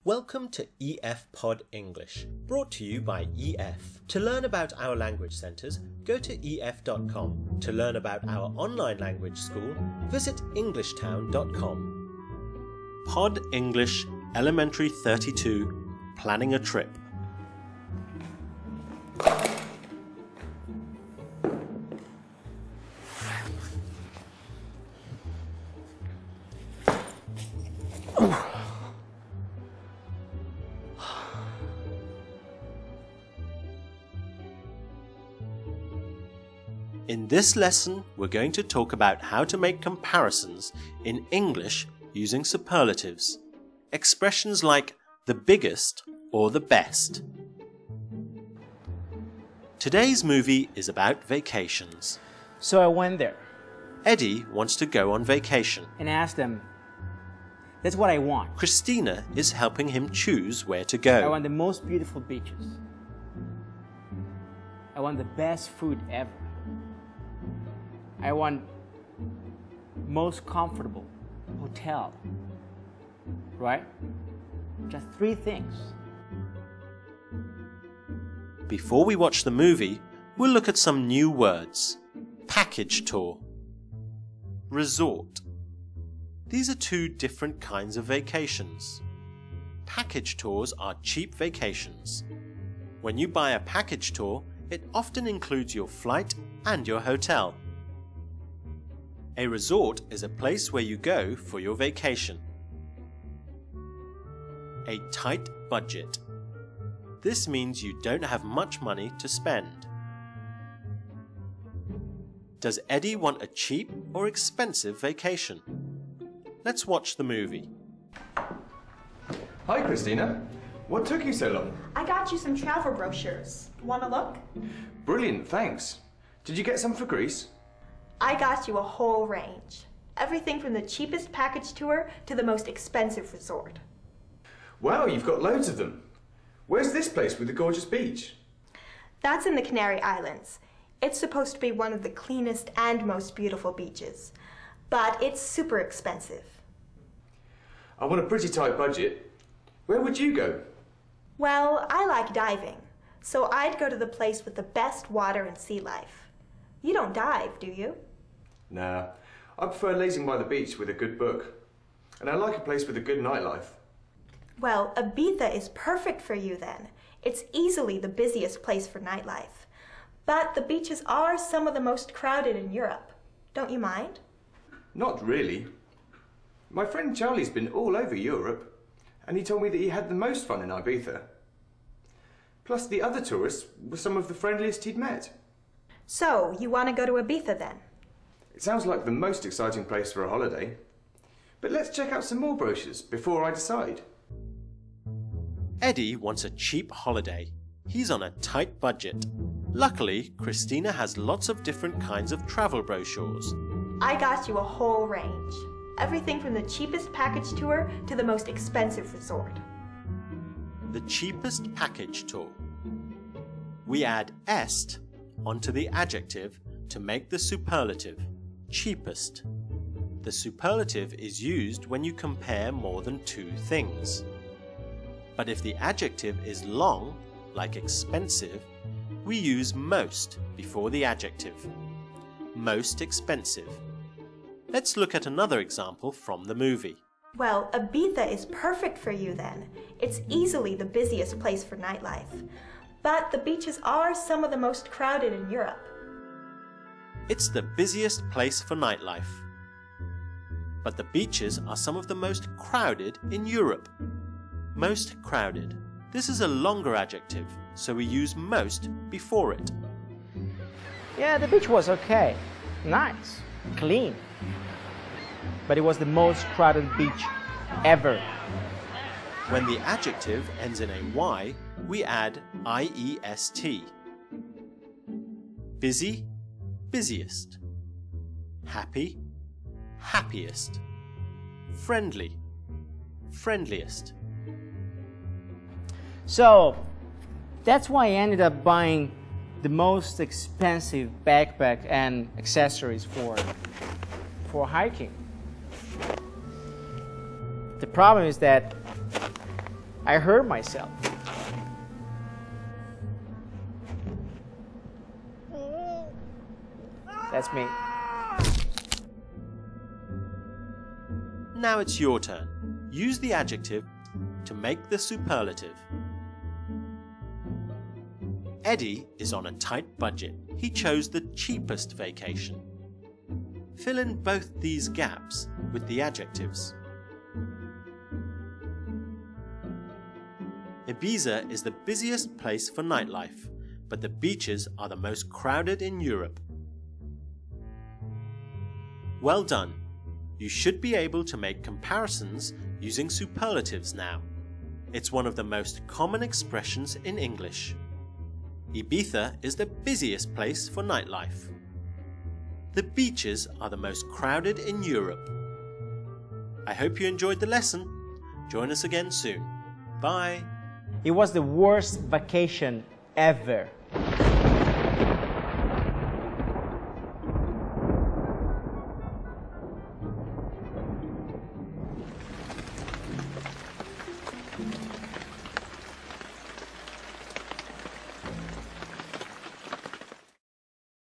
Welcome to EF Pod English, brought to you by EF. To learn about our language centres, go to ef.com. To learn about our online language school, visit Englishtown.com. Pod English Elementary 32, Planning a Trip. In this lesson, we're going to talk about how to make comparisons in English using superlatives. Expressions like the biggest or the best. Today's movie is about vacations. So I went there. Eddie wants to go on vacation. And asked them, that's what I want. Christina is helping him choose where to go. I want the most beautiful beaches. I want the best food ever. I want most comfortable hotel, right? Just 3 things. Before we watch the movie, we'll look at some new words. Package tour. Resort. These are 2 different kinds of vacations. Package tours are cheap vacations. When you buy a package tour, it often includes your flight and your hotel. A resort is a place where you go for your vacation. A tight budget. This means you don't have much money to spend. Does Eddie want a cheap or expensive vacation? Let's watch the movie. Hi, Christina. What took you so long? I got you some travel brochures. Want to look? Brilliant, thanks. Did you get some for Greece? I got you a whole range. Everything from the cheapest package tour to the most expensive resort. Wow, you've got loads of them. Where's this place with the gorgeous beach? That's in the Canary Islands. It's supposed to be one of the cleanest and most beautiful beaches, but it's super expensive. I want a pretty tight budget. Where would you go? Well, I like diving, so I'd go to the place with the best water and sea life. You don't dive, do you? Nah, I prefer lazing by the beach with a good book. And I like a place with a good nightlife. Well, Ibiza is perfect for you then. It's easily the busiest place for nightlife. But the beaches are some of the most crowded in Europe. Don't you mind? Not really. My friend Charlie's been all over Europe, and he told me that he had the most fun in Ibiza. Plus, the other tourists were some of the friendliest he'd met. So, you want to go to Ibiza then? It sounds like the most exciting place for a holiday. But let's check out some more brochures before I decide. Eddie wants a cheap holiday. He's on a tight budget. Luckily, Christina has lots of different kinds of travel brochures. I got you a whole range. Everything from the cheapest package tour to the most expensive resort. The cheapest package tour. We add est onto the adjective to make the superlative, cheapest. The superlative is used when you compare more than 2 things. But if the adjective is long, like expensive, we use most before the adjective. Most expensive. Let's look at another example from the movie. Well, Ibiza is perfect for you then. It's easily the busiest place for nightlife. But the beaches are some of the most crowded in Europe. It's the busiest place for nightlife. But the beaches are some of the most crowded in Europe. Most crowded. This is a longer adjective, so we use most before it. Yeah, the beach was okay. Nice. Clean. But it was the most crowded beach ever. When the adjective ends in a Y, we add IEST. Busy, busiest. Happy, happiest. Friendly, friendliest. So, that's why I ended up buying the most expensive backpack and accessories for hiking. The problem is that I hurt myself. That's me. Now it's your turn. Use the adjective to make the superlative. Eddie is on a tight budget. He chose the cheapest vacation. Fill in both these gaps with the adjectives. Ibiza is the busiest place for nightlife, but the beaches are the most crowded in Europe. Well done. You should be able to make comparisons using superlatives now. It's one of the most common expressions in English. Ibiza is the busiest place for nightlife. The beaches are the most crowded in Europe. I hope you enjoyed the lesson. Join us again soon. Bye. It was the worst vacation ever.